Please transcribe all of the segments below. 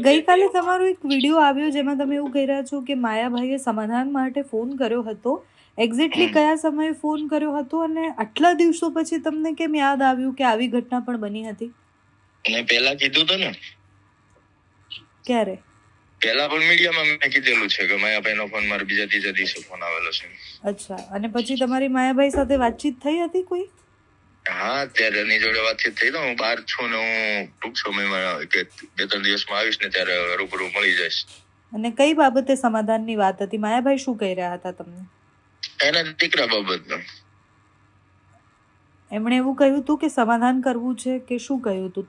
ગઈકાલે તમારો એક વિડીયો આવ્યો જેમાં તમે એવું કહી રહ્યા છો કે માયાભાઈએ સમાધાન માટે ફોન કર્યો હતો. એક્ઝેક્ટલી કયા સમયે ફોન કર્યો હતો અને આટલા દિવસો પછી તમને કેમ યાદ આવ્યું કે આવી ઘટના પણ બની હતી? મેં પહેલા કીધું હતું ને. ક્યારે? પહેલા પણ મીડિયામાં મેં કીધેલું છે કે માયાભાઈનો ફોન મારે બીજા ત્રીજા દિવસે ફોન આવેલો છે. અચ્છા, અને પછી તમારી માયાભાઈ સાથે વાતચીત થઈ હતી કોઈ? હા, ત્યારે એની જોડે વાતચીત થઈ તો હું બહાર છું ને હું ટૂંક સમયમાં કે 2-3 દિવસમાં આવીશ ને ત્યારે રૂબરૂ મળી જઈશ. અને કઈ બાબતે સમાધાનની વાત હતી? માયાભાઈ શું કહી રહ્યા હતા તમને? એના દીકરા બાબતમાં. એમણે એવું કહ્યું હતું કે સમાધાન કરવું છે કે શું કહ્યું હતું?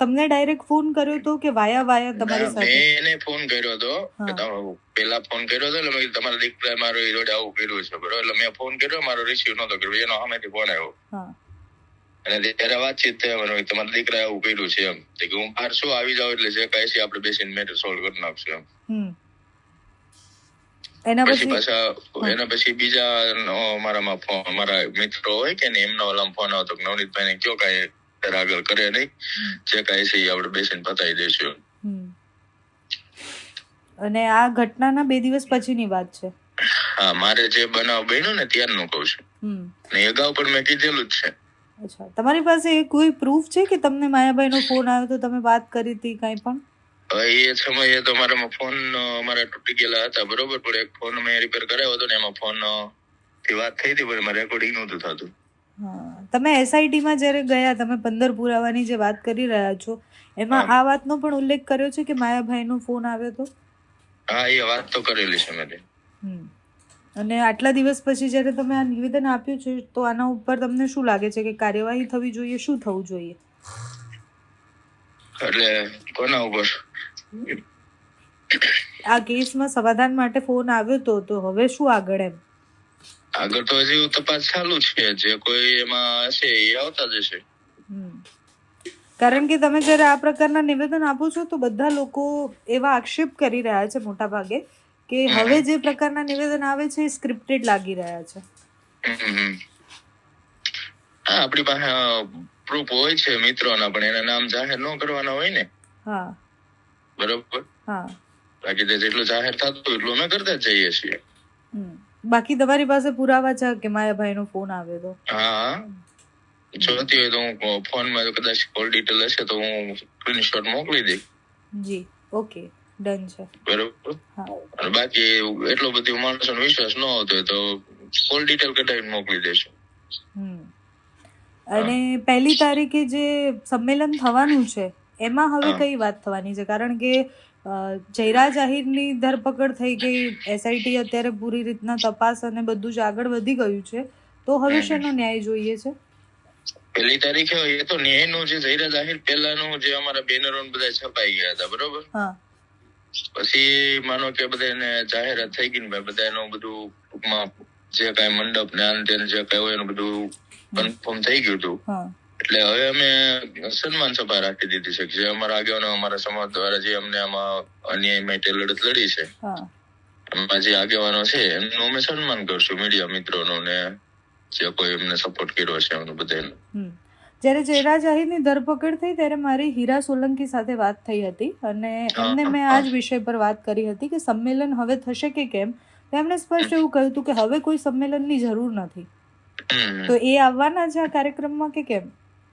તમને ડાયરેક્ટ ફોન કર્યો હતો કે વાયા તમારી સાથે? મેં એને ફોન કર્યો હતો. પેલા ફોન કર્યો હતો એટલે મેં તમારા દીકરા મારો એ જોડે આવું કર્યું છે બરોબર, એટલે મેં ફોન કર્યો, મારો રિસીવ નતો કર્યો, એનો સામેથી ફોન આવ્યો અને ત્યારે વાતચીત થઈ અમારી, તમારા દીકરા આવું કર્યું છે એમ કે હું બહાર શું આવી જાઉં એટલે જે કાંઈ છે આપણે બેસીને મેટર સોલ્વ કરી નાખશું એમ. એના પછી બીજા મારા મિત્રો હોય કે એમનો ઓલામાં ફોન આવતો કે નવનીતભાઈ ને કયો કાંઈ આગળ કરે નહીં, જે કાંઈ છે એ આપણે બેસીને પતાવી દઈશું. અને આ ઘટનાના 2 દિવસ પછીની વાત છે? હા, મારે જે બનાવ બન્યો ને ત્યારનું કહું છું ને, અગાઉ પણ મેં કીધેલું જ છે. અચ્છા, તમારી પાસે કોઈ પ્રૂફ છે કે તમને માયાભાઈનો ફોન આવ્યો તો તમે વાત કરી હતી કાંઈ પણ? એ સમયે તો મારામાં ફોન મારા તૂટી ગયેલા હતા બરોબર, પણ એક ફોન મેં રિપેર કરાવ્યો હતો ને એમાં ફોન થી વાત થઈ હતી પણ એમાં રેકોર્ડિંગ નહોતું થતું. તમે SIT માં જયારે ગયા, તમે 15 પુરાવાની જે વાત કરી રહ્યા છો એમાં આ વાતનો પણ ઉલ્લેખ કર્યો છે કે માયાભાઈનો ફોન આવ્યો હતો? હા, એ વાત તો કરેલી છે મેં. અને આટલા દિવસ પછી જયારે તમે આ નિવેદન આપ્યું છે તો આના ઉપર તમને શું લાગે છે કે કાર્યવાહી થવી જોઈએ, શું થવું જોઈએ? એટલે કોના ઉપર? આ કેસમાં સમાધાન માટે ફોન આવ્યો તો હવે શું આગળ? એમ આગળ તો હજી તપાસ ચાલુ છે, જે કોઈ એમાં હશે એ આવતા જશે. કારણ કે તમે જયારે આ પ્રકારના નિવેદન આપો છો તો બધા લોકો એવા આક્ષેપ કરી રહ્યા છે મોટા ભાગે કે હવે જે પ્રકારના નિવેદન આવે છે એ સ્ક્રિપ્ટેડ લાગી રહ્યા છે. હા, આપણી પાસે પ્રૂફ હોય છે મિત્રોના, પણ એના નામ જાહેર ન કરવાના હોય ને. હા, બરોબર. હા, બાકી જેટલું જાહેર થતું એટલું અમે કરતા જ જઈએ છીએ. બાકી તમારી પાસે પુરાવા છે કે માયાભાઈનો ફોન આવ્યો હતો? હા, જોતી હોય તો હું ફોનમાં કદાચ કોલ ડિટેલ હશે તો હું સ્ક્રીનશોટ મોકલી દઈ. જી, ઓકે, ડન છે. બરોબર. અને બાકી એટલો બધો માણસોનો વિશ્વાસ ન આવતો હોય તો કોલ ડિટેલ કઢાવીને મોકલી દેશું. અને 1 તારીખે જે સંમેલન થવાનું છે એમાં હવે કઈ વાત થવાની છે? કારણ કે જયરાજ આહિરની ધરપકડ થઈ ગઈ, SIT અત્યારે પૂરી રીતના તપાસ અને બધું જ આગળ વધી ગયું છે, તો હવે શેનો ન્યાય જોઈએ છે? 1 તારીખે એ તો ન્યાયનું જે જયરાજ આહિર પહેલાનું જે અમારા બેનરો બધા છપાઈ ગયા હતા બરોબર. પછી માનો કે બધાને જાહેરાત થઈ ગઈ ને બધા એનું બધું ટૂંકમાં જે કાંઈ મંડપ ને આન તેન જે કાંઈ હોય એનું બધું કન્ફર્મ થઈ ગયું હતું. એટલે હવે અમે સન્માન સભા રાખી દીધી છે જે અમારા આગેવાનો અમારા સમાજ દ્વારા જે અમને આમાં અન્યાય માટે લડત લડી છે, એમાં જે આગેવાનો છે એમનું અમે સન્માન કરશું, મીડિયા મિત્રોનું ને જે કોઈ એમને સપોર્ટ કર્યો છે એમનું બધાનું. જ્યારે જયરાજ આહિરની ધરપકડ થઈ ત્યારે મારી હીરા સોલંકી સાથે વાત થઈ હતી અને એમને મેં આ જ વિષય પર વાત કરી હતી કે સંમેલન હવે થશે કે કેમ. તેમણે સ્પષ્ટ એવું કહ્યું હતું કે હવે કોઈ સંમેલનની જરૂર નથી. તો એ આવવાના છે આ કાર્યક્રમમાં કે કેમ?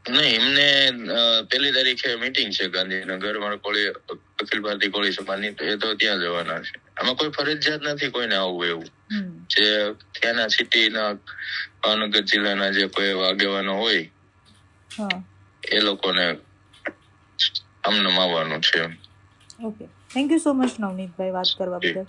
નહીં, એમને 1 તારીખે મીટિંગ છે ગાંધીનગર મારા કોળી અખિલ ભારતીય કોળી સભાની, તો એ તો ત્યાં જવાના છે. આમાં કોઈ ફરજિયાત નથી કોઈને આવવું એવું. જે ત્યાંના સિટીના ભાવનગર જિલ્લાના જે કોઈ આગેવાનો હોય એ લોકોને આમને આવવાનું છે. Okay, thank you so much Navnitbhai વાત કરવા બદલ.